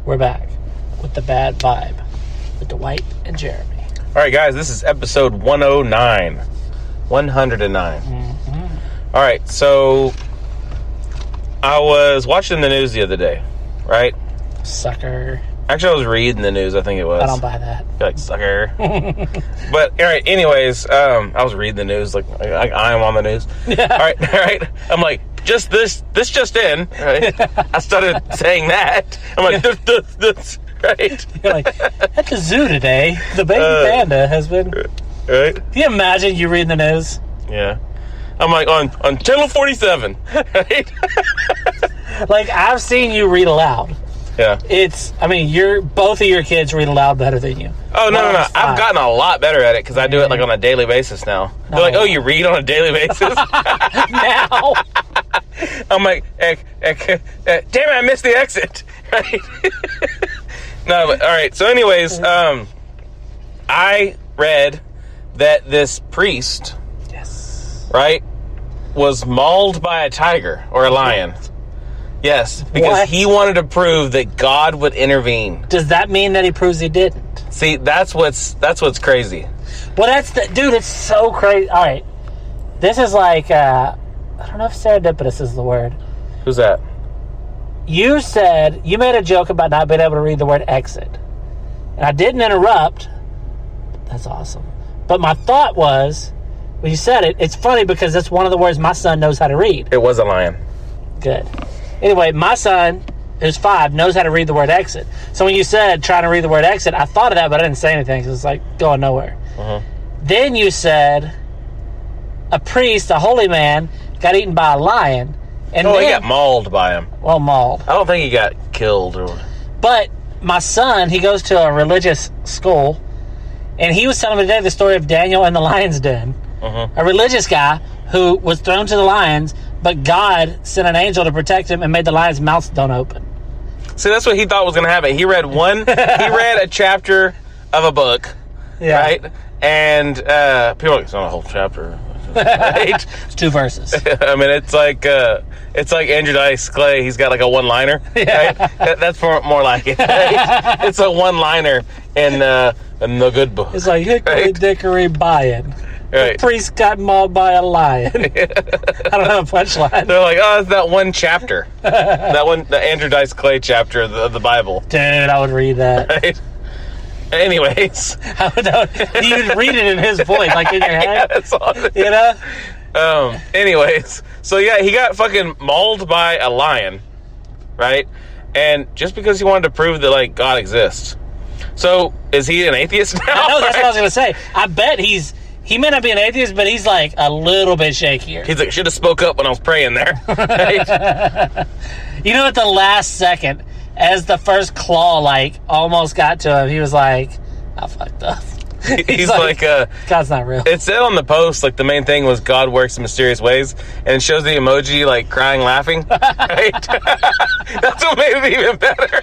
We're back with the bad vibe with Dwight and Jeremy. All right, guys, this is episode 109. 109. Mm-hmm. All right, so I was watching the news the other day, right? Sucker. Actually, I was reading the news, I think it was. I don't buy that. You're like, sucker. But, all right, anyways, I was reading the news, like I am on the news. All right. I'm like, just this just in, right? I started saying that. I'm like, this, right? You're like, at the zoo today, the baby panda has been... Right? Can you imagine you reading the news? Yeah. I'm like, on channel 47, right? Like, I've seen you read aloud. Yeah. Both of your kids read aloud better than you. Oh, no. I've gotten a lot better at it because I do it, like, on a daily basis now. They're like, oh, you read on a daily basis? Now? I'm like, damn it, I missed the exit. Right? No, but, all right. So, anyways, I read that this priest, yes, right, was mauled by a tiger or a lion. Yes, because he wanted to prove that God would intervene. Does that mean that he proves he didn't? See, that's what's crazy. Well, dude, it's so crazy. All right, this is like, I don't know if serendipitous is the word. Who's that? You said, you made a joke about not being able to read the word exit. And I didn't interrupt. That's awesome. But my thought was, when you said it, it's funny because that's one of the words my son knows how to read. It was a lion. Good. Anyway, my son, who's 5, knows how to read the word exit. So when you said trying to read the word exit, I thought of that, but I didn't say anything because it's like going nowhere. Uh-huh. Then you said a priest, a holy man, got eaten by a lion. And he got mauled by him. Well, mauled. I don't think he got killed. But my son, he goes to a religious school, and he was telling me today the story of Daniel in the lion's den. Uh-huh. A religious guy who was thrown to the lions, but God sent an angel to protect him and made the lions' mouths don't open. See, that's what he thought was going to happen. He read a chapter of a book, right? And people are like, it's not a whole chapter. Right? It's 2 verses. I mean, it's like Andrew Dice Clay. He's got like a one-liner. Yeah. Right? That's more like it. Right? It's a one-liner in the good book. It's like Hickory Dickory Buying. Right. The priest got mauled by a lion. I don't have a punchline. They're like, oh, it's that one chapter. The Andrew Dice Clay chapter of the Bible. Dude, I would read that. Right? Anyways. You'd read it in his voice, like in your head. Yeah, that's all. You know? Anyways. So, yeah, he got fucking mauled by a lion, right? And just because he wanted to prove that, like, God exists. So, is he an atheist now? I know, that's what I was going to say. I bet he may not be an atheist, but he's like a little bit shakier. He's like, should have spoke up when I was praying there. Right? You know, at the last second, as the first claw, like, almost got to him, he was like, I fucked up. He's like, God's not real. It said on the post, like, the main thing was God works in mysterious ways, and it shows the emoji, like, crying, laughing. Right? That's what made it even better.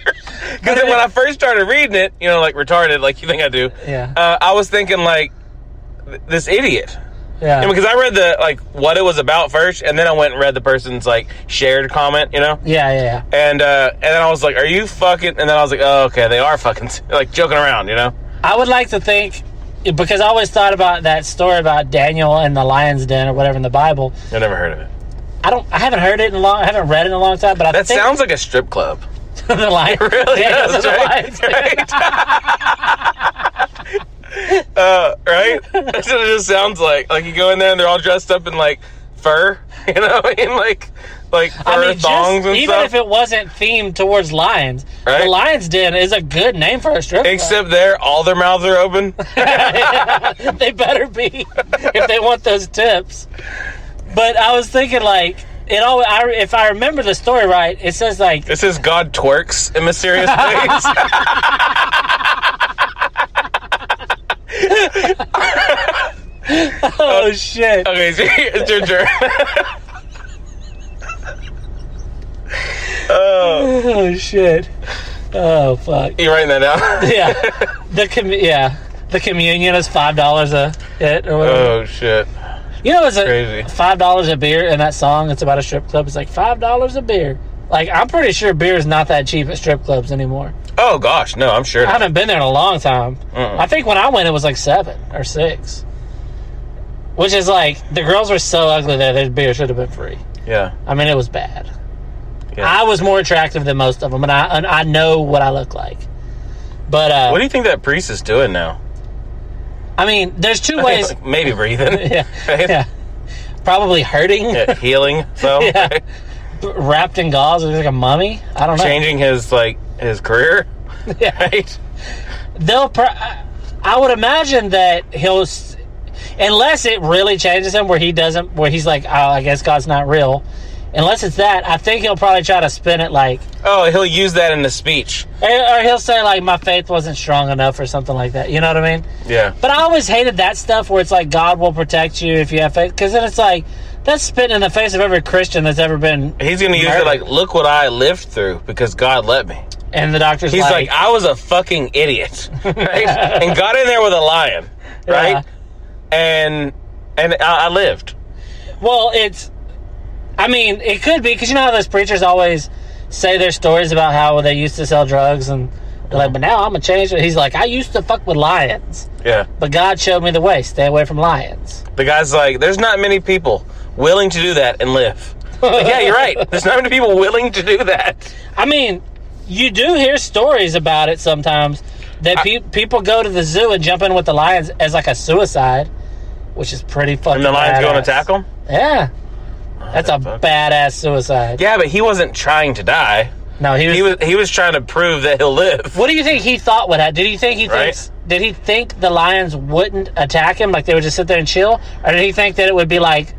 Because when I first started reading it, you know, like, retarded, like you think I do, I was thinking, like, this idiot. Yeah. And because I read what it was about first, and then I went and read the person's, like, shared comment, you know? Yeah. And then I was like, are you fucking... And then I was like, oh, okay, they are fucking, like, joking around, you know? I would like to think, because I always thought about that story about Daniel and the lion's den or whatever in the Bible. I never heard of it. I haven't heard it I haven't read it in a long time, but That sounds like a strip club. The lion. It really does, right? Right? That's what it just sounds like. Like, you go in there and they're all dressed up in, like, fur, you know? And, like fur thongs and even stuff. if it wasn't themed towards lions, right? The lion's den is a good name for a strip club. Except there, all their mouths are open. They better be if they want those tips. But I was thinking, like, if I remember the story right, it says, like... It says God twerks in mysterious ways. Oh, shit. Okay, so it's your turn. Oh, shit. Oh, fuck. You writing that down? Yeah. The communion is $5 a hit or whatever. Oh, shit. You know, it's crazy. $5 a beer in that song. It's about a strip club. It's like $5 a beer. Like, I'm pretty sure beer is not that cheap at strip clubs anymore. Oh, gosh. No, I'm sure. I haven't been there in a long time. I think when I went, it was like $7 or $6. Which is like, the girls were so ugly there, their beer should have been free. Yeah. I mean, it was bad. Yeah. I was more attractive than most of them, and I know what I look like. But what do you think that priest is doing now? I mean, there's two ways. Like maybe breathing. Yeah. Right? Yeah. Probably hurting. Yeah, healing. So Yeah. right? Wrapped in gauze, like a mummy. I don't know. Changing his career. Yeah. Right. I would imagine that he'll, unless it really changes him where he's like, oh, I guess God's not real. Unless it's that, I think he'll probably try to spin it like... Oh, he'll use that in the speech. Or he'll say, like, my faith wasn't strong enough or something like that. You know what I mean? Yeah. But I always hated that stuff where it's like, God will protect you if you have faith. Because then it's like, that's spitting in the face of every Christian that's ever been... He's going to use it like, look what I lived through because God let me. And the doctor's He's like, I was a fucking idiot. Right? And got in there with a lion. Right? Yeah. And I lived. Well, I mean, it could be, because you know how those preachers always say their stories about how they used to sell drugs, and they're like, but now I'm going to change it. He's like, I used to fuck with lions. Yeah. But God showed me the way. Stay away from lions. The guy's like, there's not many people willing to do that and live. Like, yeah, you're right. There's not many people willing to do that. I mean, you do hear stories about it sometimes, that people go to the zoo and jump in with the lions as like a suicide, which is pretty fucking And the lions badass. go and attack them? Yeah. That's a badass suicide. Yeah, but he wasn't trying to die. No, he was trying to prove that he'll live. What do you think he thought would happen? Did he think Right. Did he think the lions wouldn't attack him, like they would just sit there and chill, or did he think that it would be like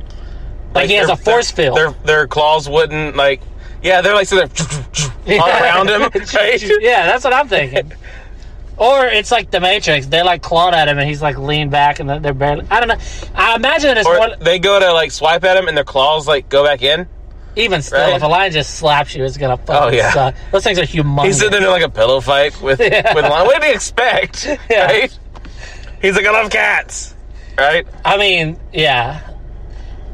he has a force field? Their claws wouldn't they're like sitting there all around him. Right? Yeah, that's what I'm thinking. Or it's like the Matrix. They like clawed at him and he's like leaned back and they're barely... I don't know. I imagine it's Or more... they go to like swipe at him and their claws like go back in. Even still, Right? if a lion just slaps you, it's gonna fucking suck. Those things are humongous. He's sitting there like a pillow fight with lion. What do you expect? Yeah. Right? He's like, I love cats. Right? I mean, yeah.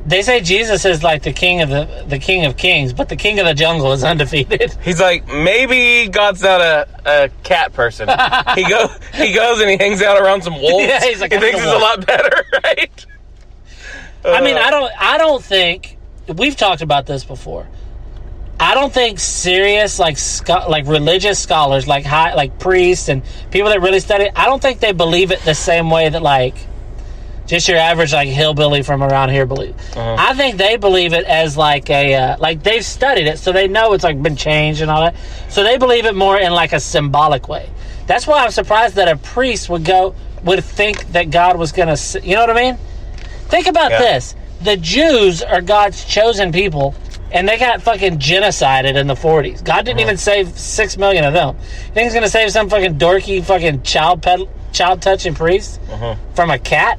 They say Jesus is like the king of kings, but the king of the jungle is undefeated. He's like, maybe God's not a cat person. He goes and he hangs out around some wolves. Yeah, he's like, he thinks he's a lot better, right? I mean, I don't think, we've talked about this before. I don't think serious like religious scholars, like priests and people that really study it, I don't think they believe it the same way that like just your average like hillbilly from around here believe. I think they believe it as like a like they've studied it, so they know it's like been changed and all that. So they believe it more in like a symbolic way. That's why I'm surprised that a priest would think that God was gonna, you know what I mean? Think about this: the Jews are God's chosen people, and they got fucking genocided in the 40s. God didn't even save 6 million of them. You think he's gonna save some fucking dorky fucking child touching priest from a cat?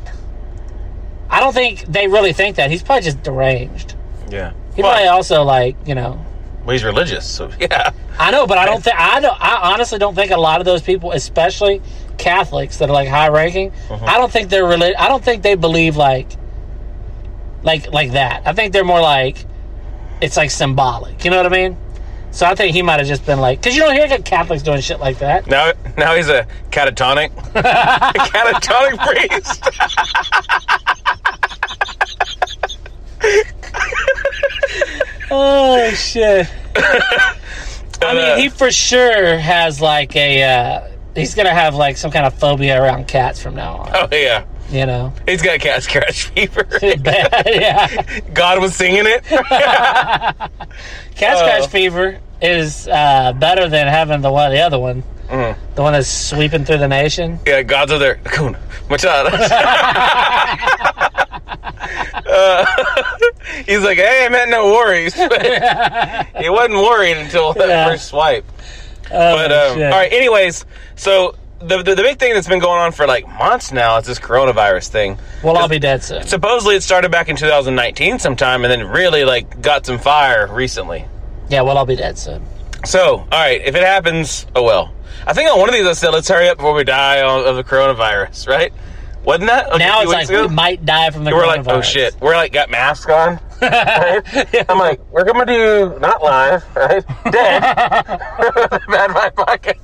I don't think they really think that. He's probably just deranged. Yeah. He probably also like, you know. Well, he's religious, so yeah. I know, but I honestly don't think a lot of those people, especially Catholics that are like high ranking, I don't think they're I don't think they believe like that. I think they're more like it's like symbolic. You know what I mean? So I think he might have just been like, because you don't hear Catholics doing shit like that. Now he's a catatonic, a catatonic priest. Oh shit! I mean, he for sure has like he's gonna have like some kind of phobia around cats from now on. Oh yeah. You know, he's got cat scratch fever. Bad, yeah. God was singing it. Cat scratch fever is better than having the other one. The one that's sweeping through the nation. Yeah, God's over there. Hakuna Matata. He's like, hey, I meant no worries. He wasn't worried until that first swipe. But all right, anyways, so the big thing that's been going on for like months now is this coronavirus thing. Well, I'll be dead soon. Supposedly it started back in 2019 sometime and then really like got some fire recently. Yeah, well, I'll be dead soon. So, all right, if it happens, oh well. I think on one of these I said, let's hurry up before we die of the coronavirus, right? Wasn't that? Now it's like we might die from the coronavirus. We're like, oh shit. We're like got masks on. Right? Yeah. I'm like, we're going to do not live, right? Dead. Bad Vibe Podcast.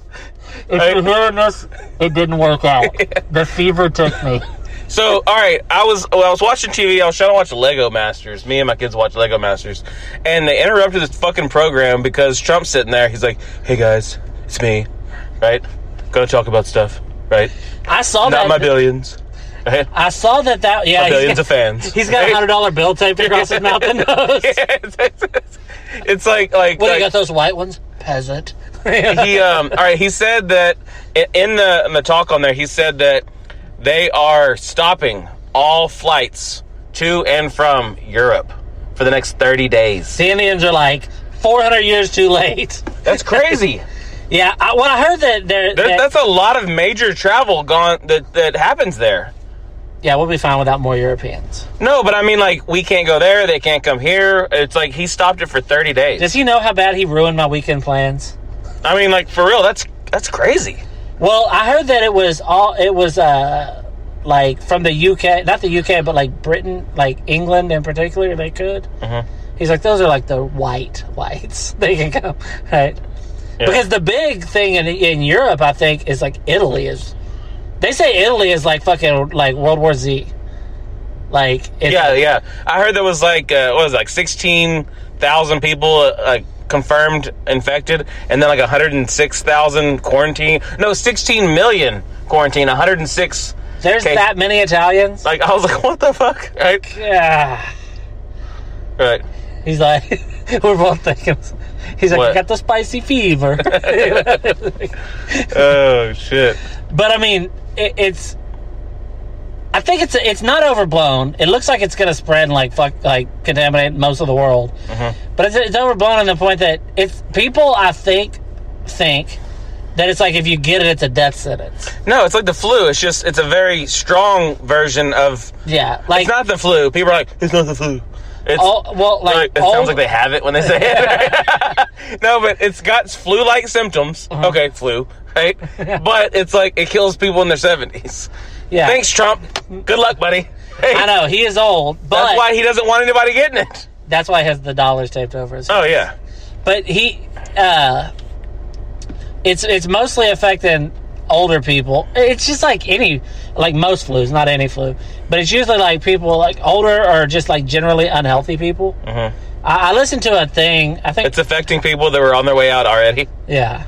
If you're hearing this, it didn't work out. The fever took me. So, all right, I was watching TV. I was trying to watch Lego Masters. Me and my kids watch Lego Masters. And they interrupted this fucking program because Trump's sitting there. He's like, hey, guys, it's me, right? Gonna talk about stuff, right? I saw Not that. my billions. Right? I saw that. Yeah, billions of fans. He's got right? a $100 bill taped across his mouth and nose. It's like What, you got those white ones? Peasant. He said that in the talk on there, he said that they are stopping all flights to and from Europe for the next 30 days. The Indians are like 400 years too late. That's crazy. Yeah, I heard that that's a lot of major travel gone that happens there. Yeah, we'll be fine without more Europeans. No, but I mean, like, we can't go there. They can't come here. It's like he stopped it for 30 days. Does he know how bad he ruined my weekend plans? I mean, like, for real, that's crazy. Well, I heard that it was like from the UK, not the UK, but like Britain, like England in particular, they could. Mm-hmm. He's like, those are like the whites. They can come, right? Yeah. Because the big thing in Europe, I think, is like Italy is. They say Italy is like fucking like World War Z. Like yeah. I heard there was like 16,000 people confirmed infected, and then like 106,000 quarantine. No, 16 million quarantine. 106. There's that many Italians. Like, I was like, what the fuck? Right? Yeah. Right. He's like, we're both thinking. He's like, what? I got the spicy fever. Oh shit. But I mean, it's. I think it's not overblown. It looks like it's going to spread and like contaminate most of the world. Mm-hmm. But it's overblown in the point that it's people. I think that it's like if you get it, it's a death sentence. No, it's like the flu. It's a very strong version of. Yeah, like it's not the flu. People are like, it's not the flu. It's, it sounds like they have it when they say it. No, but it's got flu-like symptoms. Uh-huh. Okay, flu, right? But it's like it kills people in their 70s. Yeah. Thanks, Trump. Good luck, buddy. Hey. I know, he is old, but... That's why he doesn't want anybody getting it. That's why he has the dollars taped over his face. Oh, yeah. But he... It's mostly affecting older people. It's just like most flus, not any flu. But it's usually like people like older or just like generally unhealthy people. Mm-hmm. I listened to a thing, I think... It's affecting people that were on their way out already. Yeah.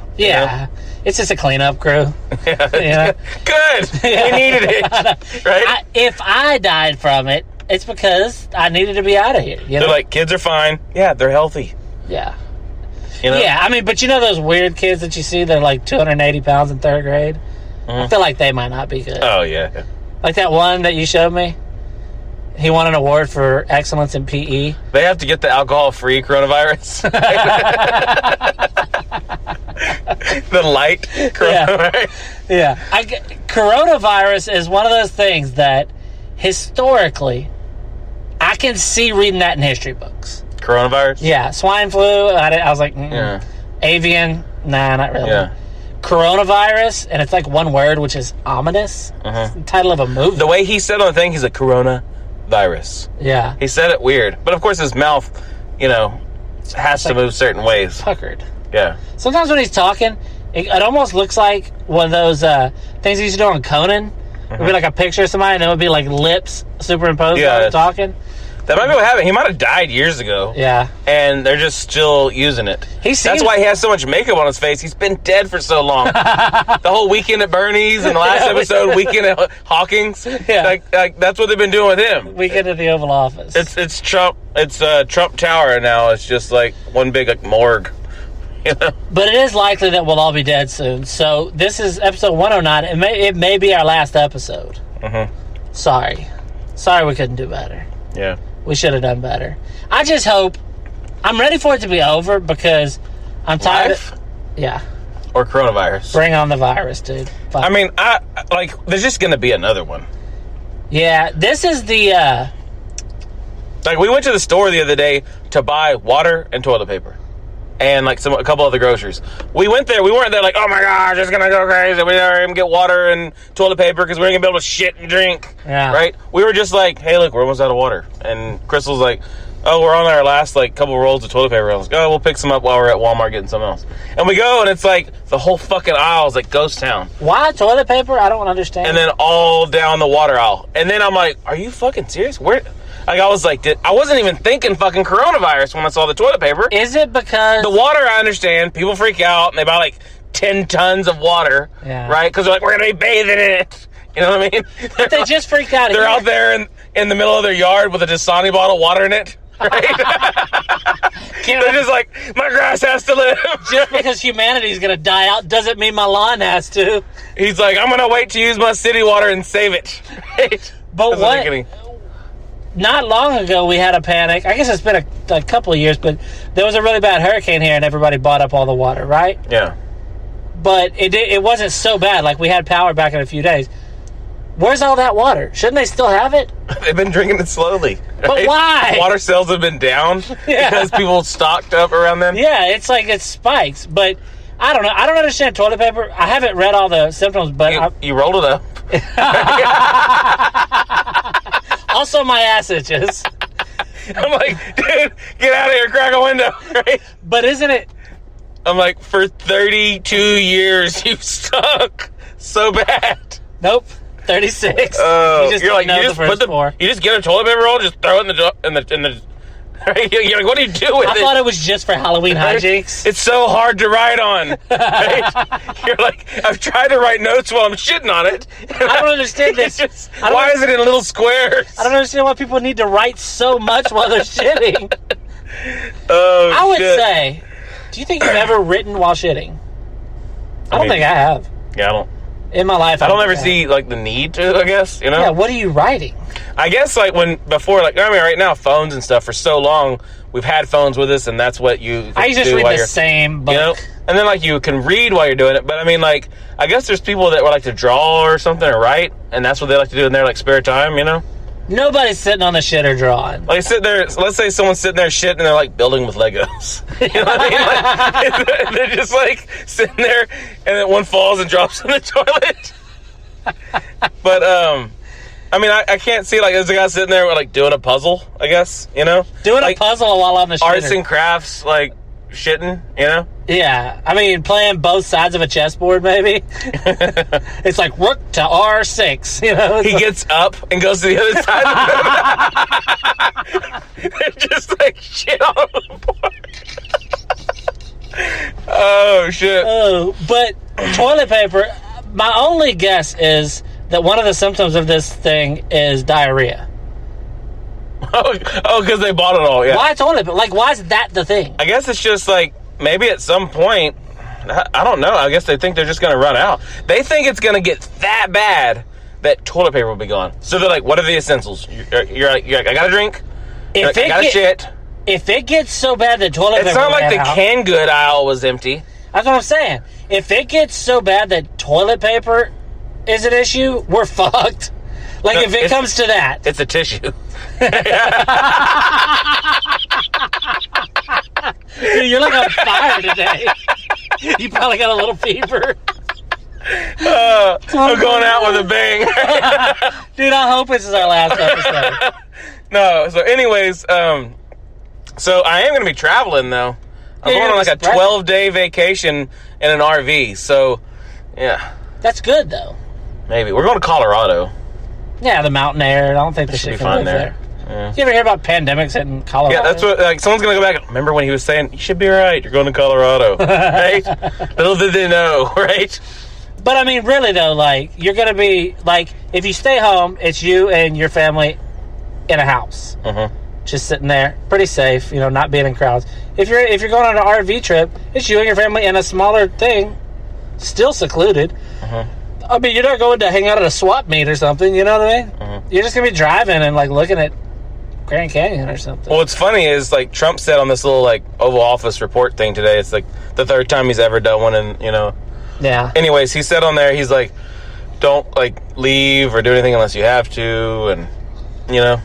It's just a cleanup crew. Yeah. Good. Yeah. We needed it. Right? If I died from it, it's because I needed to be out of here. You know? They're like, kids are fine. Yeah, they're healthy. Yeah. You know? Yeah, I mean, but you know those weird kids that you see that are like 280 pounds in third grade? Mm-hmm. I feel like they might not be good. Oh, yeah. Like that one that you showed me? He won an award for excellence in PE. They have to get the alcohol-free coronavirus. The light coronavirus. Yeah. Coronavirus is one of those things that historically I can see reading that in history books. Coronavirus? Yeah. Swine flu, I was like, yeah. Avian, nah, not really. Yeah. Coronavirus, and it's like one word, which is ominous. Uh-huh. It's the title of a movie. The way he said on the thing, he's like, coronavirus. Yeah. He said it weird. But of course his mouth, has to move certain ways. Puckered. Yeah. Sometimes when he's talking, it almost looks like one of those things he used to do on Conan. Mm-hmm. It would be like a picture of somebody, and it would be like lips superimposed on talking. That might be what happened. He might have died years ago. Yeah. And they're just still using it. That's why he has so much makeup on his face. He's been dead for so long. The whole Weekend at Bernie's and the last episode, Weekend at Hawking's. Yeah. Like that's what they've been doing with him. Weekend at the Oval Office. It's Trump. It's Trump Tower now. It's just like one big morgue. But it is likely that we'll all be dead soon. So this is episode 109. It may be our last episode. Mm-hmm. Sorry we couldn't do better. Yeah. We should have done better. I just hope... I'm ready for it to be over because I'm tired of... Yeah. Or coronavirus. Bring on the virus, dude. Fuck. I mean, there's just going to be another one. Yeah, this is the... Like, we went to the store the other day to buy water and toilet paper. And, like, a couple other groceries. We went there. We weren't there like, oh, my gosh, it's going to go crazy. We're going to get water and toilet paper because we're going to be able to shit and drink. Yeah. Right? We were just like, hey, look, we're almost out of water. And Crystal's like, oh, we're on our last, like, couple rolls of toilet paper. I was like, oh, we'll pick some up while we're at Walmart getting something else. And we go, and it's like the whole fucking aisle is like ghost town. Why toilet paper? I don't understand. And then all down the water aisle. And then I'm like, are you fucking serious? Where? Like, I was like, I wasn't even thinking fucking coronavirus when I saw the toilet paper. Is it because... The water, I understand. People freak out, and they buy, like, 10 tons of water, right? Because they're like, we're going to be bathing in it. You know what I mean? But they just freaked out. They're out there in the middle of their yard with a Dasani bottle of water in it. Right? They're just like, my grass has to live. Just because humanity's going to die out doesn't mean my lawn has to. He's like, I'm going to wait to use my city water and save it. Right? But what? Not long ago, we had a panic. I guess it's been a couple of years, but there was a really bad hurricane here, and everybody bought up all the water, right? Yeah. But it wasn't so bad. Like, we had power back in a few days. Where's all that water? Shouldn't they still have it? They've been drinking it slowly. Right? But why? Water sales have been down because people stocked up around them. Yeah, it's like it spikes. But I don't know. I don't understand toilet paper. I haven't read all the symptoms, but... You rolled it up. Also, my ass itches. I'm like, dude, get out of here, crack a window, right? But isn't it... I'm like, for 32 years, you stunk so bad. Nope. 36. You're like, you just get a toilet paper roll, just throw it in the right? You're like, what do you do with it? I thought it was just for Halloween hijinks. It's so hard to write on. Right? You're like, I've tried to write notes while I'm shitting on it. I don't understand this. Why is it in little squares? I don't understand why people need to write so much while they're shitting. I would say, do you think you've ever written while shitting? I don't think I have. Yeah, I don't. In my life, I don't ever see, like, the need to, I guess, you know? Yeah, what are you writing? I guess, like, right now, phones and stuff, for so long, we've had phones with us, and that's what you I just read the same book. You know? And then, like, you can read while you're doing it, but, I mean, like, I guess there's people that would like to draw or something or write, and that's what they like to do in their, like, spare time, you know? Nobody's sitting on the shitter drawing. Like, sit there, let's say someone's sitting there shitting, and they're, like, building with Legos. You know what I mean? Like, they're just, like, sitting there, and then one falls and drops in the toilet. But I mean, I can't see, like, there's a guy sitting there like doing a puzzle, I guess, you know, doing like, a puzzle while on the shitter. Arts and crafts, like shitting, you know. Yeah, I mean, playing both sides of a chessboard, maybe. It's like rook to R6, you know. He gets up and goes to the other side. They're just like shit all over the board. Oh shit. Oh, but toilet paper. My only guess is that one of the symptoms of this thing is diarrhea. Oh, because they bought it all, yeah. Why toilet paper? Like, why is that the thing? I guess it's just like, maybe at some point, I don't know, I guess they think they're just going to run out. They think it's going to get that bad that toilet paper will be gone. So they're like, what are the essentials? You're like, I got a drink, I got a shit. If it gets so bad that toilet paper... It's not like the canned good aisle was empty. That's what I'm saying. If it gets so bad that toilet paper is an issue, we're fucked. Like, if it comes to that. It's a tissue. Dude, you're like on fire today. You probably got a little fever. I'm going out with a bang. Dude, I hope this is our last episode. No, so anyways, so I am going to be traveling, though. I'm going on like a 12-day vacation in an RV, so, yeah. That's good, though. Maybe. We're going to Colorado. Yeah, the mountain air. I don't think the shit can live there. Yeah. You ever hear about pandemics hitting Colorado? Yeah, that's what, like, someone's going to go back. Remember when he was saying, you should be right, you're going to Colorado, right? Little did they know, right? But, I mean, really, though, like, you're going to be, like, if you stay home, it's you and your family in a house. Mm-hmm. Just sitting there, pretty safe, you know, not being in crowds. If you're going on an RV trip, it's you and your family in a smaller thing, still secluded. Uh-huh. I mean, you're not going to hang out at a swap meet or something, you know what I mean? Uh-huh. You're just going to be driving and, like, looking at Grand Canyon or something. Well, what's funny is, like, Trump said on this little, like, Oval Office report thing today, it's, like, the third time he's ever done one, and, you know. Yeah. Anyways, he said on there, he's like, don't, like, leave or do anything unless you have to, and, you know.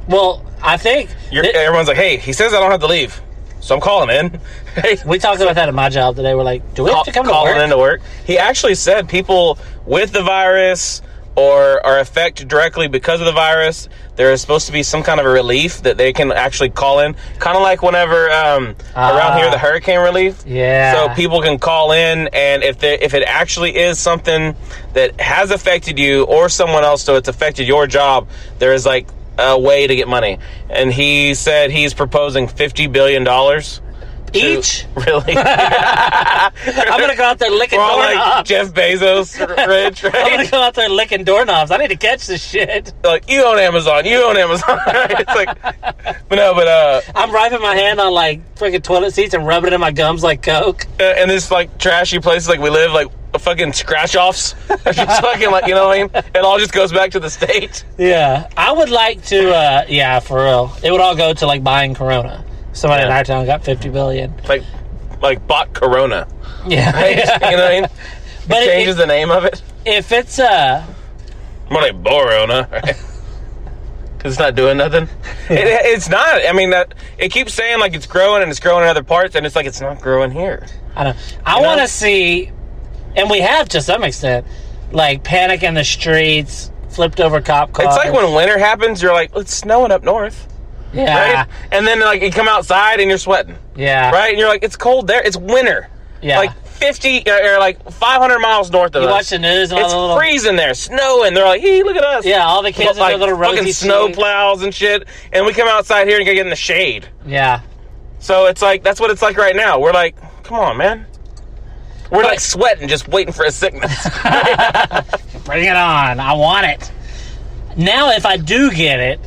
Well, I think... everyone's like, hey, he says I don't have to leave, so I'm calling in. We talked about that at my job today. We're like, do we have to come to work? Calling into work. He actually said people with the virus or are affected directly because of the virus, there is supposed to be some kind of a relief that they can actually call in. Kind of like whenever around here, the hurricane relief. Yeah. So people can call in, and if it actually is something that has affected you or someone else, so it's affected your job, there is like a way to get money. And he said he's proposing $50 billion. Each? Really? I'm going to go out there licking We're all doorknobs. like Jeff Bezos rich, right? I'm going to go out there licking doorknobs. I need to catch this shit. Like, you own Amazon. Right? It's like, I'm wiping my hand on like freaking toilet seats and rubbing it in my gums like Coke. and this like trashy places like we live, like fucking scratch offs. Just fucking like, you know what I mean? It all just goes back to the state. Yeah. I would like to, yeah, for real. It would all go to like buying Corona. Somebody in our town got $50 billion. Like bought Corona. Yeah. Right? Yeah. You know what I mean? But it changes the name of it. If it's More like Borona, right? Because it's not doing nothing. It's not. I mean, it keeps saying like it's growing and it's growing in other parts, and it's like it's not growing here. I don't know. I want to see, and we have to some extent, like panic in the streets, flipped over cop cars. It's like when winter happens, you're like, it's snowing up north. Yeah. Right? And then like you come outside and you're sweating. Yeah. Right? And you're like, it's cold there. It's winter. Yeah. Like 50 or like 500 miles north of us. You watch the news and all it's the little... freezing there, snowing. They're like, hey, look at us. Yeah, all the kids like in their little rosy fucking snow suits. plows and shit. And we come outside here and get in the shade. Yeah. So it's like, that's what it's like right now. We're like, come on, man. We're like sweating, just waiting for a sickness. Bring it on. I want it. Now, if I do get it,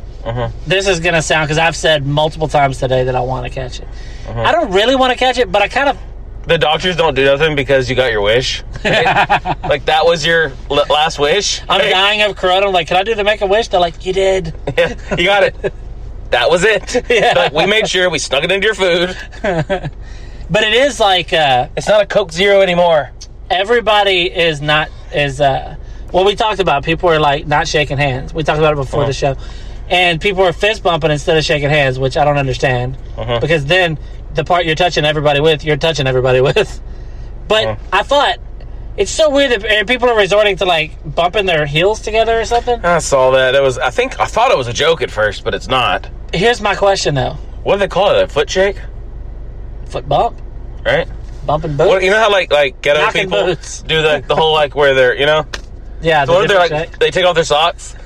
this is going to sound, because I've said multiple times today that I want to catch it. I don't really want to catch it, but I kind of... The doctors don't do nothing because you got your wish. Right? Like, that was your last wish. I'm dying of corona. I'm like, can I do the Make-A-Wish? They're like, you did. Yeah, you got it. That was it. Yeah. Like, we made sure we snuck it into your food. But it is like... it's not a Coke Zero anymore. Everybody is not... Well, we talked about people are like not shaking hands. We talked about it before the show. And people are fist bumping instead of shaking hands, which I don't understand. Because then the part you're touching everybody with, you're touching everybody with. But I thought, it's so weird that people are resorting to like bumping their heels together or something. I saw that. I thought it was a joke at first, but it's not. Here's my question though. What do they call it? A foot shake? Foot bump? Right? Bumping boots? What, you know how like ghetto Knocking people boots. do the whole like where they're, you know? Yeah, So they're like, they take off their socks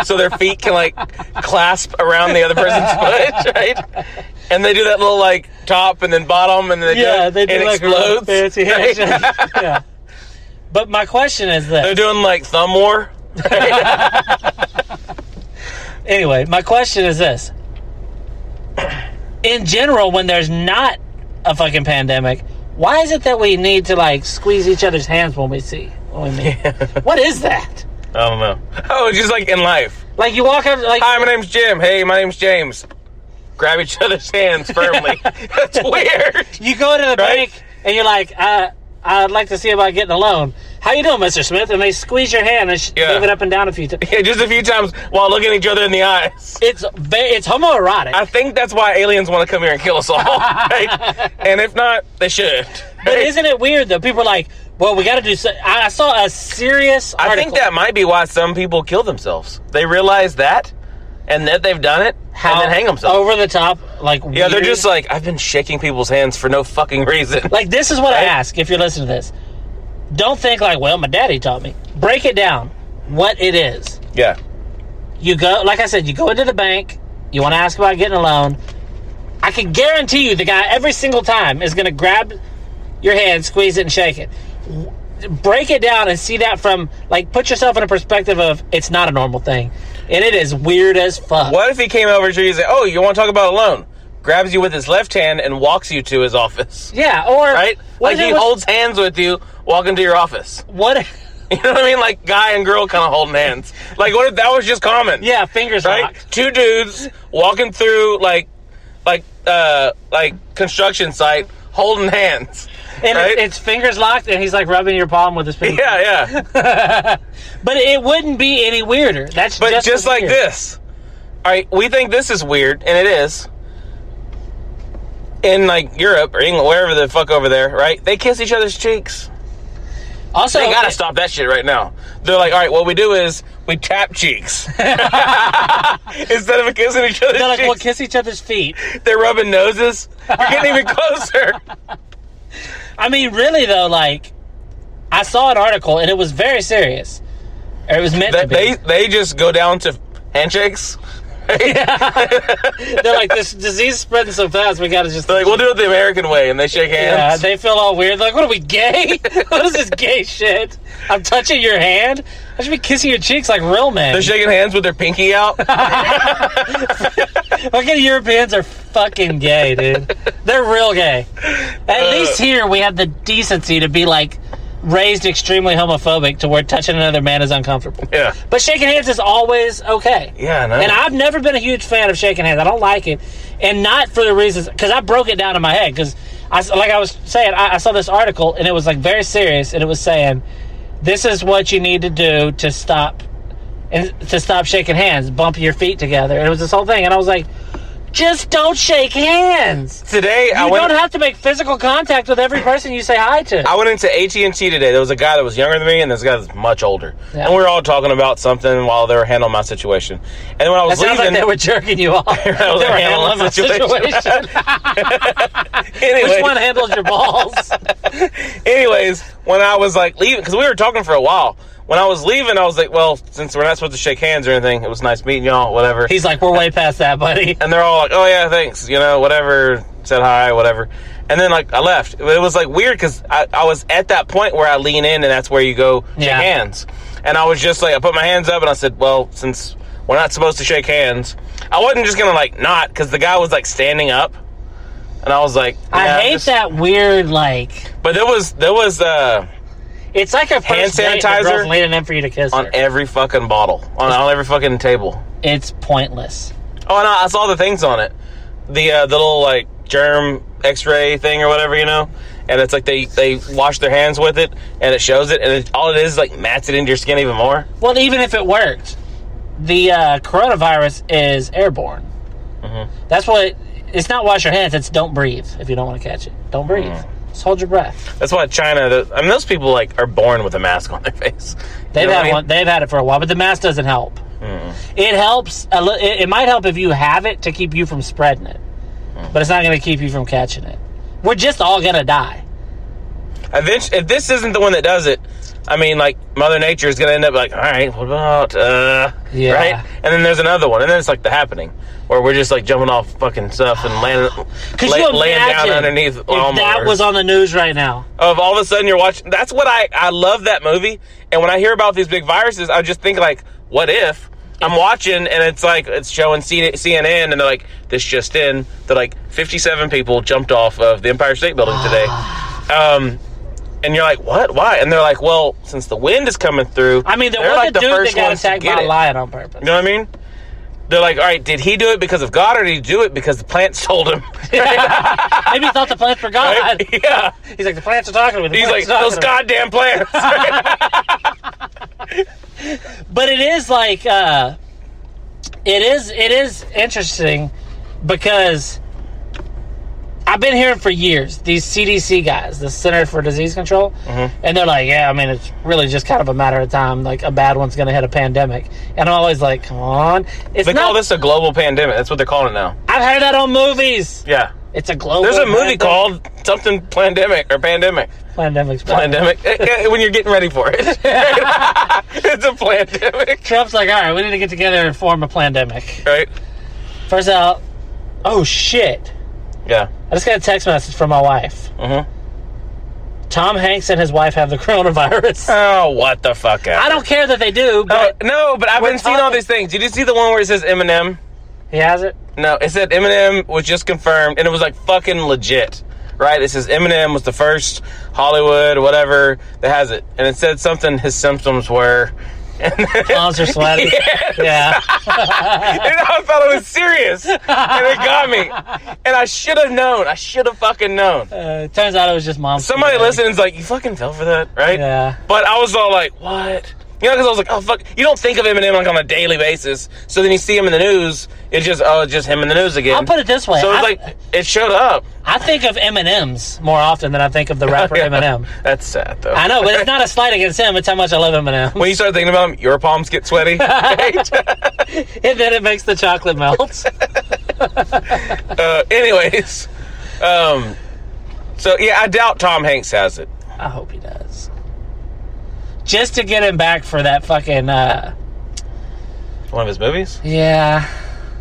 so their feet can like clasp around the other person's foot, right? And they do that little like top and then bottom and then they do it like explodes. a fancy Right? handshake. Yeah. But my question is this. They're doing like thumb war. Anyway, my question is this. In general, when there's not a fucking pandemic, why is it that we need to like squeeze each other's hands when we meet? What is that? I don't know. Oh, just like in life. Like you walk up like... Hi, my name's Jim. Hey, my name's James. Grab each other's hands firmly. That's weird. You go to the bank and you're like, I'd like to see about getting a loan. How you doing, Mr. Smith? And they squeeze your hand and move it up and down a few times. Yeah, just a few times while looking at each other in the eyes. It's homoerotic. I think that's why aliens want to come here and kill us all. Right? And if not, they should. But isn't it weird though? People are like, well, we got to do so. I saw a serious article. I think that might be why some people kill themselves. They realize that, and that they've done it, and then hang themselves. Over the top, like yeah, weird. they're just like, I've been shaking people's hands for no fucking reason. Like, this is what I ask if you're listening to this. Don't think like, well, my daddy taught me. Break it down. What it is. Yeah. You go, like I said, you go into the bank. You want to ask about getting a loan. I can guarantee you the guy every single time is going to grab your hand, squeeze it, and shake it. Break it down and see that from, like, put yourself in a perspective of it's not a normal thing. And it is weird as fuck. What if he came over to you and said, oh, you want to talk about a loan? Grabs you with his left hand and walks you to his office. Yeah, or... Right? Like he holds hands with you walking to your office. What... You know what I mean? Like guy and girl kind of holding hands. Like what if that was just common? Yeah, fingers right? locked. Two dudes walking through like construction site holding hands. And right? it's fingers locked, and he's like rubbing your palm with his fingers. Yeah. But it wouldn't be any weirder. That's just like this. All right, we think this is weird, and it is. In like Europe or England, wherever the fuck over there, right? They kiss each other's cheeks. Also, they gotta stop that shit right now. They're like, all right, what we do is we tap cheeks instead of kissing each other's They're like, cheeks. we'll kiss each other's feet. They're rubbing noses. You're getting even closer. I mean, really though, like, I saw an article and it was very serious. Or it was meant to be. They just go down to handshakes. Yeah. They're like, this disease is spreading so fast, we gotta just... They're like, we'll do it the American way, and they shake hands. Yeah, they feel all weird. They're like, what are we, gay? What is this gay shit? I'm touching your hand? I should be kissing your cheeks like real men. They're shaking hands with their pinky out. Fucking Europeans are fucking gay, dude. They're real gay. At least here, we have the decency to be, like, raised extremely homophobic to where touching another man is uncomfortable. Yeah. But shaking hands is always okay. Yeah, I know. And I've never been a huge fan of shaking hands. I don't like it. And not for the reasons... Because I broke it down in my head. Because, like I was saying, I saw this article, and it was, like, very serious. And it was saying, this is what you need to do to stop shaking hands. Bump your feet together. And it was this whole thing. And I was like... Just don't shake hands. Today, you don't have to make physical contact with every person you say hi to. I went into AT&T today. There was a guy that was younger than me, and this guy that's much older. Yeah. And we were all talking about something while they were handling my situation. And then when I was That sounds leaving, like they were jerking you off. they were handling my situation. Anyway. Which one handles your balls? Anyways, when I was like leaving, because we were talking for a while. When I was leaving, I was like, well, since we're not supposed to shake hands or anything, it was nice meeting y'all, whatever. He's like, we're way past that, buddy. And they're all like, oh, yeah, thanks, whatever, said hi, whatever. And then, like, I left. It was, like, weird because I was at that point where I lean in and that's where you go shake hands. And I was just like, I put my hands up and I said, well, since we're not supposed to shake hands, I wasn't just going to, like, not, because the guy was, like, standing up. And I was like, I hate that weird, like... But there was it's like a hand first date, the sanitizer girl's leaning in for you to kiss on her. every fucking bottle, on every fucking table. It's pointless. Oh, and I saw the things on it. The little, like, germ x-ray thing or whatever, and it's like they wash their hands with it, and it shows it, and all it is like mats it into your skin even more. Well, even if it worked, the coronavirus is airborne. Mm-hmm. That's what... It's not wash your hands, it's don't breathe if you don't want to catch it. Don't breathe. Mm. Just hold your breath. That's why China... those people, like, are born with a mask on their face. They've had it for a while, but the mask doesn't help. Mm. It helps... It might help if you have it to keep you from spreading it. Mm. But it's not going to keep you from catching it. We're just all going to die. If this isn't the one that does it, I mean, like, Mother Nature is going to end up like, all right, what about... Yeah. Right? And then there's another one. And then it's like The Happening, where we're just, like, jumping off fucking stuff and laying down underneath lawnmowers. If that was on the news right now. Of all of a sudden you're watching... That's what I love that movie. And when I hear about these big viruses, I just think, like, what if... I'm watching, and it's like, it's showing CNN, and they're like, this just in, they're like, 57 people jumped off of the Empire State Building today. And you're like, what? Why? And they're like, well, since the wind is coming through... I mean, there was like a dude that got attacked by a lion on purpose. You know what I mean? They're like, all right, did he do it because of God, or did he do it because the plants told him? Maybe he thought the plants were God. Right? Yeah. He's like, the plants are talking to me. He's like, those goddamn plants. But it is like, it is interesting because I've been hearing for years, these CDC guys, the Center for Disease Control, mm-hmm. and they're like, yeah, I mean, it's really just kind of a matter of time, like a bad one's going to hit a pandemic. And I'm always like, come on. They call this a global pandemic. That's what they're calling it now. I've heard that on movies. Yeah. It's a global There's a movie called something Plandemic or Pandemic. Plandemic. When you're getting ready for it. It's a Plandemic. Trump's like, all right, we need to get together and form a Plandemic. Right. First out, oh shit. Yeah. I just got a text message from my wife. Mm-hmm. Tom Hanks and his wife have the coronavirus. Oh, what the fuck? I don't care that they do, but... No, but I've been seeing all these things. Did you see the one where it says Eminem? He has it? No, it said Eminem was just confirmed, and it was like fucking legit, right? It says Eminem was the first Hollywood, whatever, that has it. And it said something his symptoms were. Palms are sweaty. Yes. Yeah. And I thought it was serious. And it got me. And I should have known. I should have fucking known. It turns out it was just mom's. Somebody listening's like, you fucking fell for that, right? Yeah. But I was all like, what? You know, because I was like, oh, fuck. You don't think of Eminem like on a daily basis. So then you see him in the news. It's just him in the news again. I'll put it this way. So it's like, it showed up. I think of M&M's more often than I think of the rapper Eminem. That's sad, though. I know, but it's not a slight against him. It's how much I love Eminem. When you start thinking about him, your palms get sweaty. Right? And then it makes the chocolate melt. Anyways. So, yeah, I doubt Tom Hanks has it. I hope he does. Just to get him back for that fucking... One of his movies? Yeah.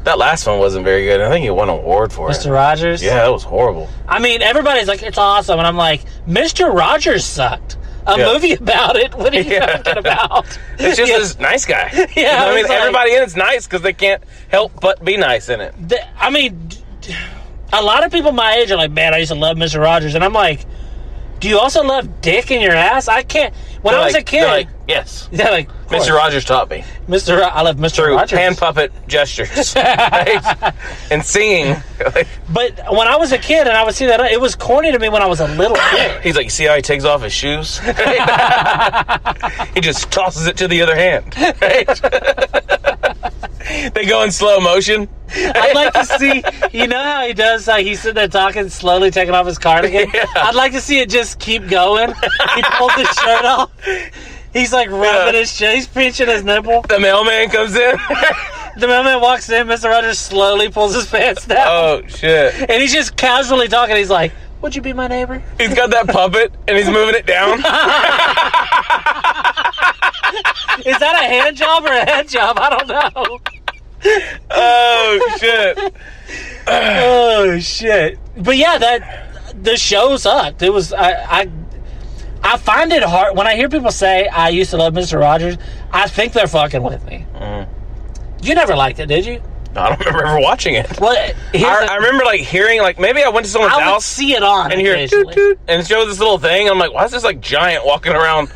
That last one wasn't very good. I think he won an award for it. Mr. Rogers? Yeah, that was horrible. I mean, everybody's like, it's awesome. And I'm like, Mr. Rogers sucked. A movie about it? What are you talking about? It's just this nice guy. Yeah. You know what I mean? Everybody in it's nice because they can't help but be nice in it. I mean, a lot of people my age are like, man, I used to love Mr. Rogers. And I'm like, do you also love dick in your ass? I can't. When I was a kid. They're like, yes. Yeah, like, Mr. Rogers taught me. I love Mr. Through Rogers. hand puppet gestures. Right? And singing. But when I was a kid and I would see that, it was corny to me when I was a little kid. He's like, you see how he takes off his shoes? He just tosses it to the other hand. Right? They go in slow motion. I'd like to see, you know how he does, like he's sitting there talking, slowly taking off his cardigan? Yeah. I'd like to see it just keep going. He pulls his shirt off. He's like rubbing his shirt. He's pinching his nipple. The mailman comes in. The mailman walks in. Mr. Rogers slowly pulls his pants down. Oh, shit. And he's just casually talking. He's like, would you be my neighbor? He's got that puppet, and he's moving it down. Is that a hand job or a head job? I don't know. Oh, shit. Oh, shit. But yeah, the show sucked. It was, I find it hard, when I hear people say, I used to love Mr. Rogers, I think they're fucking with me. You never liked it, did you? No, I don't remember ever watching it. Well, I remember, like, hearing, like, maybe I went to someone's I would house. see it on and hear toot, toot, and it shows this little thing. I'm like, why is this, like, giant walking around?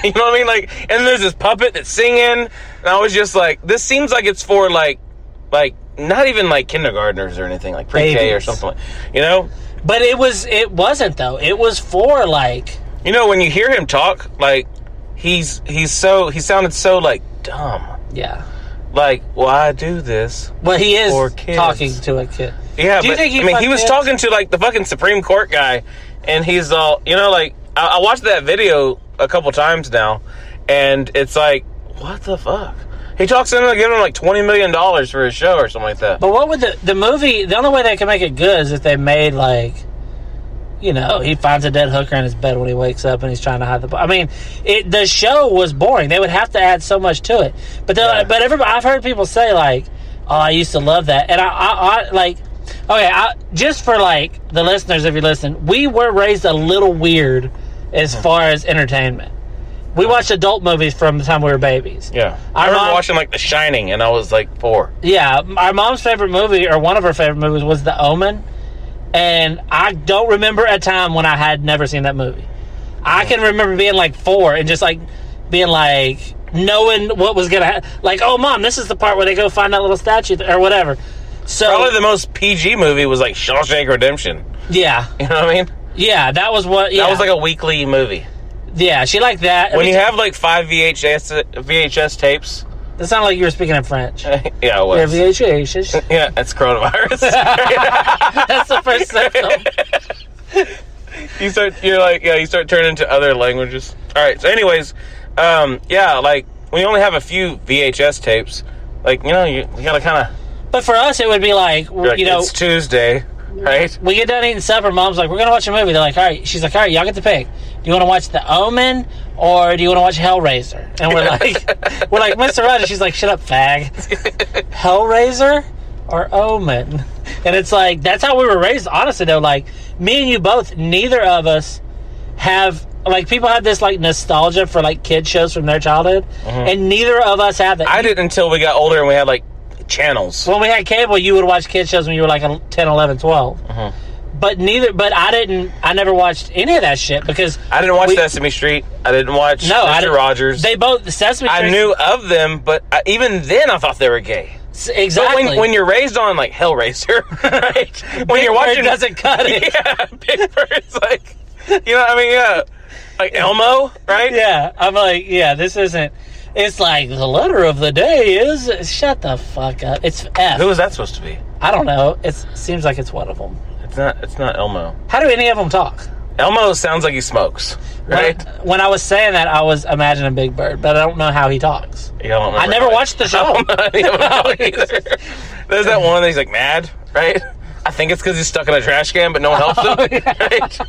You know what I mean? Like, and there's this puppet that's singing, and I was just like, this seems like it's for, like, not even, like, kindergartnners or anything, like pre-K or something, you know? But it wasn't, though. It was for, like... You know, when you hear him talk, like, he sounded so, like, dumb. Yeah. Like, well, I do this. Well, he is for kids. Talking to a kid. Yeah, do you think he was talking to, like, the fucking Supreme Court guy, and he's all, you know, like, I watched that video a couple times now, and it's like, what the fuck? He talks into giving him like $20 million for his show or something like that. But what would the movie, the only way they can make it good is if they made, like, you know, he finds a dead hooker in his bed when he wakes up and he's trying to hide the... I mean, the show was boring. They would have to add so much to it. But everybody, I've heard people say, like, oh, I used to love that. And I like... Okay, just for, like, the listeners, if you listen, we were raised a little weird as far as entertainment. We watched adult movies from the time we were babies. Yeah. I remember watching, like, The Shining, and I was, like, 4. Yeah. Our mom's favorite movie, or one of her favorite movies, was The Omen. And I don't remember a time when I had never seen that movie. I can remember being, like, 4 and just, like, being, like, knowing what was going to happen. Like, oh, Mom, this is the part where they go find that little statue, or whatever. So probably the most PG movie was, like, Shawshank Redemption. Yeah. You know what I mean? Yeah, that was what... Yeah. That was, like, a weekly movie. Yeah, she liked that. When you have, like, 5 VHS tapes... It sounded like you were speaking in French. Yeah, it was. Yeah, VHS. Yeah, that's coronavirus. That's the first symptom. You start turning to other languages. All right, so anyways, yeah, like, when you only have a few VHS tapes, like, you know, you gotta kind of... But for us, it would be like, you know... It's Tuesday, right? We get done eating supper, Mom's like, we're gonna watch a movie. They're like, all right. She's like, all right, y'all get to pick. Do you want to watch The Omen, or do you want to watch Hellraiser? And we're like, Mr. Rogers. She's like, shut up, fag. Hellraiser or Omen? And it's like, that's how we were raised. Honestly, though, like, me and you both, neither of us have, like, people have this, like, nostalgia for, like, kid shows from their childhood, and neither of us have that. I didn't until we got older and we had, like, channels. When we had cable, you would watch kid shows when you were, like, 10, 11, 12. But I never watched any of that shit because... I didn't watch Sesame Street. I didn't watch Mr. Rogers. They both... Sesame Street... I knew of them, but even then I thought they were gay. Exactly. But when you're raised on, like, Hellraiser, right? When you're watching... Bird doesn't cut it. Yeah, Big Bird's like... You know, I mean, yeah. Like Elmo, right? Yeah. I'm like, yeah, this isn't... It's like, the letter of the day is... Shut the fuck up. It's F. Who is that supposed to be? I don't know. It seems like it's one of them. It's not Elmo. How do any of them talk? Elmo sounds like he smokes, right? When I was saying that, I was imagining Big Bird, but I don't know how he talks. Yeah, I never watched the show. I don't know any of them talk either. There's that one that he's like mad, right? I think it's because he's stuck in a trash can, but no one helps him. Yeah. Right?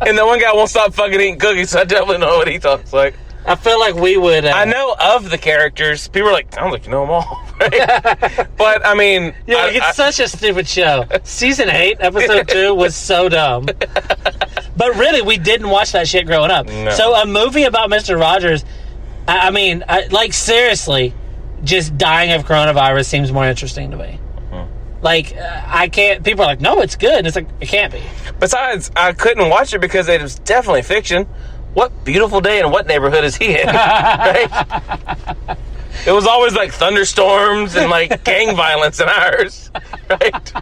And the one guy won't stop fucking eating cookies, so I definitely know what he talks like. I feel like we would... I know of the characters. People are like, sounds like you know them all. Right? But, I mean... Yeah, it's such a stupid show. Season 8, episode 2 was so dumb. But really, we didn't watch that shit growing up. No. So a movie about Mr. Rogers, I mean, like, seriously, just dying of coronavirus seems more interesting to me. Like, I can't... People are like, no, it's good. And it's like, it can't be. Besides, I couldn't watch it because it was definitely fiction. What beautiful day and what neighborhood is he in? Right? It was always like thunderstorms and like gang violence in ours. Right?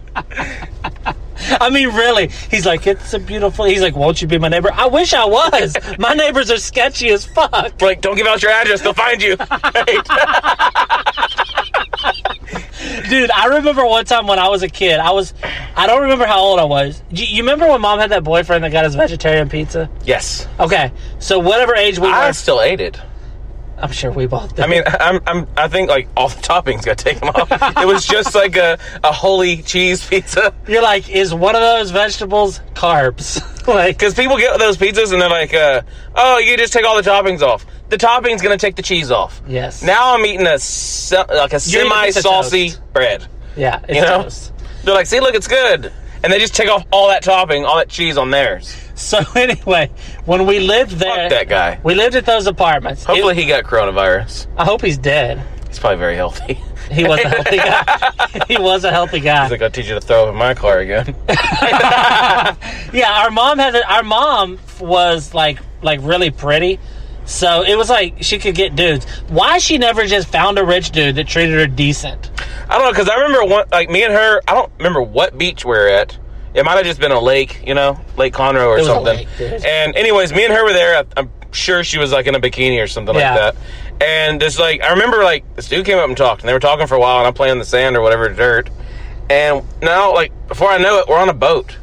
I mean, really. He's like, it's a beautiful... He's like, won't you be my neighbor? I wish I was. My neighbors are sketchy as fuck. We're like, don't give out your address. They'll find you. Right? Dude, I remember one time when I was a kid. I don't remember how old I was. You remember when Mom had that boyfriend that got his vegetarian pizza? Yes. Okay, so whatever age we were... I still ate it. I'm sure we both did. I mean, I think like all the toppings got taken off. It was just like a holy cheese pizza. You're like, is one of those vegetables carbs? Like, because people get those pizzas and they're like, oh, you just take all the toppings off. The topping's gonna take the cheese off. Yes. Now I'm eating a semi-saucy bread. Yeah, it's toast. They're like, see, look, it's good. And they just take off all that topping, all that cheese on theirs. So anyway, when we lived there... Fuck that guy. We lived at those apartments. Hopefully he got coronavirus. I hope he's dead. He's probably very healthy. He was a healthy guy. He was a healthy guy. He's like, I'll teach you to throw up in my car again. Yeah, our mom was like really pretty. So it was like she could get dudes. Why she never just found a rich dude that treated her decent? I don't know, because I remember me and her, I don't remember what beach we were at. It might have just been a lake, Lake Conroe or something. A lake, dude. And anyways, me and her were there. I'm sure she was like in a bikini or something like that. And this I remember this dude came up and talked, and they were talking for a while, and I'm playing the sand or whatever, dirt. And now, before I know it, we're on a boat.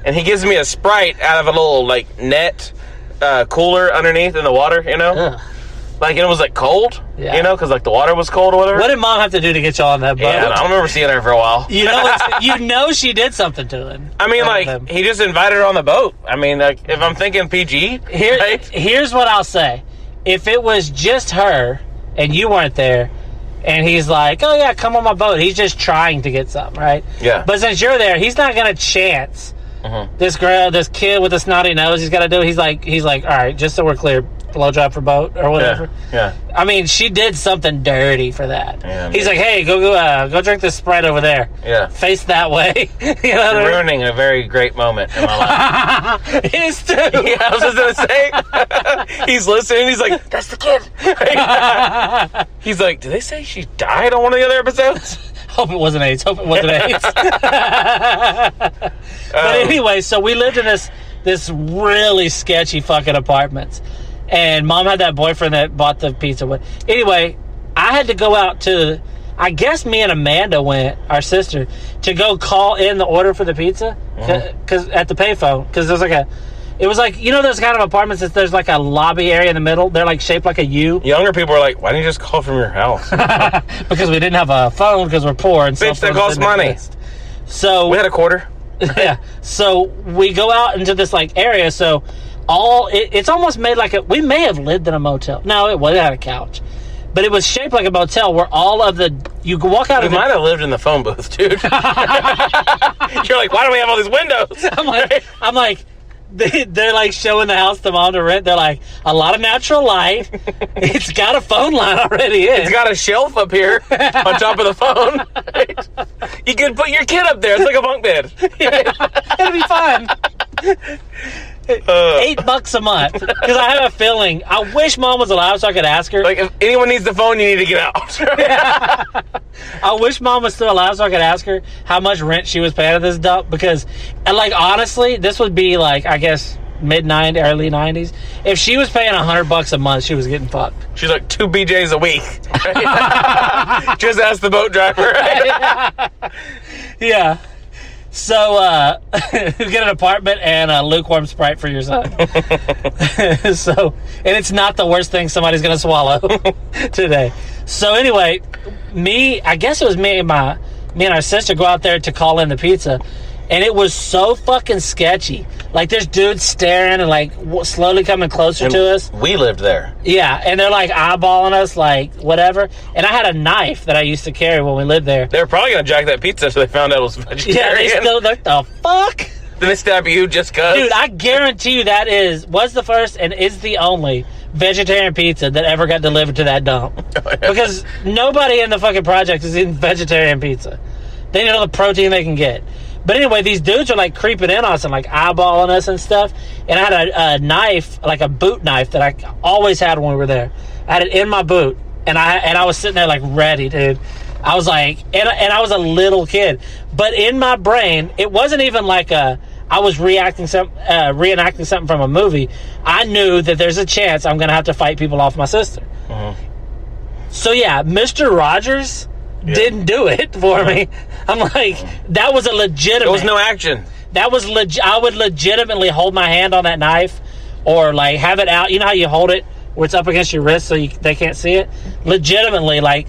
And he gives me a Sprite out of a little, net cooler underneath in the water, Ugh. And it was cold, because the water was cold or whatever. What did Mom have to do to get you on that boat? Yeah, I don't remember seeing her for a while. You know she did something to him. I mean, he just invited her on the boat. I mean, if I'm thinking PG, right? Here's what I'll say. If it was just her and you weren't there, and he's like, oh yeah, come on my boat, he's just trying to get something, right? Yeah. But since you're there, he's not going to chance this kid with a snotty nose. He's got to do. He's like, all right, just so we're clear, blowjob for boat or whatever. Yeah. I mean, she did something dirty for that. Yeah, he's like, hey, go drink this Sprite over there. Yeah. Face that way. You're ruining a very great moment in my life. It is too. Yeah, I was just gonna say. He's listening. He's like, that's the kid. He's like, did they say she died on one of the other episodes? Hope it wasn't AIDS. But anyway, so we lived in this really sketchy fucking apartments. And Mom had that boyfriend that bought the pizza. Anyway, I had to go out to... I guess me and Amanda went, our sister, to go call in the order for the pizza. Cause at the payphone. Because there's it was those kind of apartments that there's a lobby area in the middle. They're shaped like a U. Younger people are like, why didn't you just call from your house? Because we didn't have a phone because we're poor. And bitch, that costs money. So we had a quarter. Yeah. So we go out into this area. So it's almost made we may have lived in a motel. No, it had a couch. But it was shaped like a motel where you could walk out of it. We might have lived in the phone booth, dude. You're like, why do we have all these windows? I'm like, they're showing the house to Mom to rent. They're like, a lot of natural light. It's got a phone line already in. It's got a shelf up here on top of the phone. Right? You can put your kid up there. It's like a bunk bed. Yeah, it'll be fine. $8 a month. Because I have a feeling, I wish Mom was alive so I could ask her. If anyone needs the phone, you need to get out. I wish Mom was still alive so I could ask her how much rent she was paying at this dump. Because, honestly, this would be I guess mid-90s, early 90s. If she was paying $100 a month, she was getting fucked. She's like 2 BJs a week. Right? Just ask the boat driver. Right? Yeah. So, get an apartment and a lukewarm Sprite for your son. So, and it's not the worst thing somebody's going to swallow today. So anyway, I guess it was me and our sister go out there to call in the pizza. And it was so fucking sketchy. Like, there's dudes staring and, like, slowly coming closer to us. We lived there. Yeah, and they're, like, eyeballing us, like, whatever. And I had a knife that I used to carry when we lived there. They were probably going to jack that pizza so they found out it was vegetarian. Yeah, they're like, the fuck? Then they stab you just because? Dude, I guarantee you that was the first and is the only vegetarian pizza that ever got delivered to that dump. Oh, yeah. Because nobody in the fucking project is eating vegetarian pizza. They need all the protein they can get. But anyway, these dudes are, like, creeping in on us and, like, eyeballing us and stuff. And I had a knife, like a boot knife that I always had when we were there. I had it in my boot. And I was sitting there, like, ready, dude. I was like, and I was a little kid. But in my brain, it wasn't even like I was reenacting something from a movie. I knew that there's a chance I'm going to have to fight people off my sister. Mm-hmm. So, yeah, Mr. Rogers... didn't do it for me. I'm like, that was a legitimate... There was no action. That was I would legitimately hold my hand on that knife or, like, have it out. You know how you hold it where it's up against your wrist so they can't see it? Legitimately, like,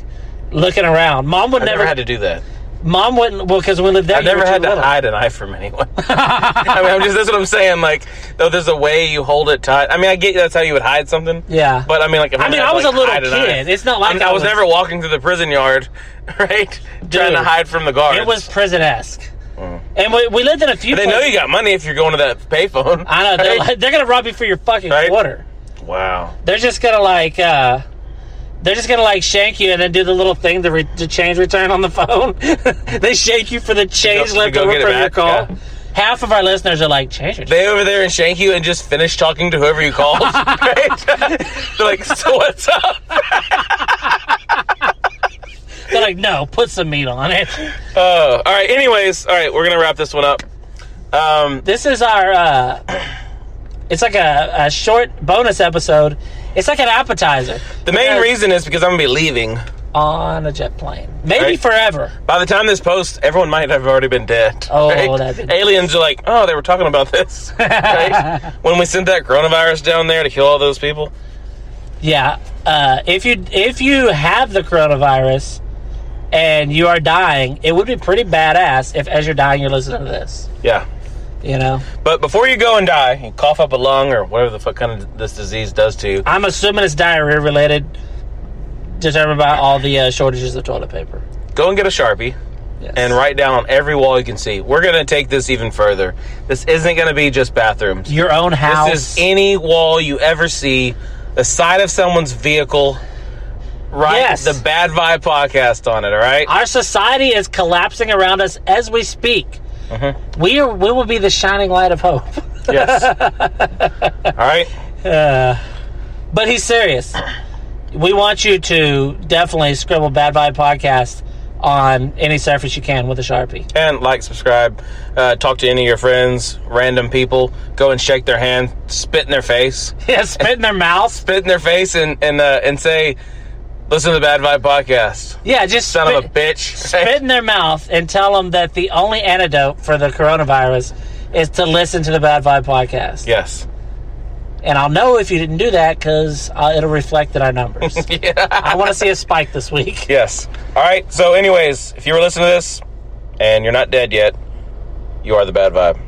looking around. Mom would never... had to do that. Mom wouldn't... Well, because when we lived there... I've never had to hide a knife from anyone. I mean, that's what I'm saying. Like, though there's a way you hold it tight. I mean, I get that's how you would hide something. Yeah. But, I mean, like... I was a little kid. It's not like I was never walking through the prison yard, right? Dude, trying to hide from the guards. It was prison-esque. And we lived in a few... But they know you got money if you're going to that payphone. I know. Right? They're going to rob you for your fucking quarter. Wow. They're just going to, like... They're just going to, like, shank you and then do the little thing, the change return on the phone. They shank you for the change left over from your call. Yeah. Half of our listeners are like, change return. They over there and shank you and just finish talking to whoever you called. Right? They're like, so what's up? They're like, no, put some meat on it. All right, anyways. All right, we're going to wrap this one up. This is our... it's like a short bonus episode. It's like an appetizer. The main reason is because I'm going to be leaving. On a jet plane. Maybe forever. By the time this posts, everyone might have already been dead. Oh, right? that'd be Aliens are like, oh, they were talking about this. Right? When we sent that coronavirus down there to kill all those people. Yeah. If you have the coronavirus and you are dying, it would be pretty badass if as you're dying you're listening to this. Yeah. You know? But before you go and die, you cough up a lung or whatever the fuck kind of this disease does to you. I'm assuming it's diarrhea related, determined by all the shortages of toilet paper. Go and get a Sharpie and write down on every wall you can see. We're going to take this even further. This isn't going to be just bathrooms. Your own house. This is any wall you ever see, the side of someone's vehicle. Write the Bad Vibe Podcast on it, all right? Our society is collapsing around us as we speak. Mm-hmm. We will be the shining light of hope. Yes. All right. But he's serious. We want you to definitely scribble Bad Vibe Podcast on any surface you can with a Sharpie. And like, subscribe, talk to any of your friends, random people. Go and shake their hand, spit in their face. Yeah, spit in their mouth. Spit in their face and say... Listen to the Bad Vibe Podcast. Yeah, just son of a bitch. Spit in their mouth and tell them that the only antidote for the coronavirus is to listen to the Bad Vibe Podcast. Yes. And I'll know if you didn't do that because it'll reflect in our numbers. Yeah. I want to see a spike this week. Yes. All right. So anyways, if you were listening to this and you're not dead yet, you are the Bad Vibe.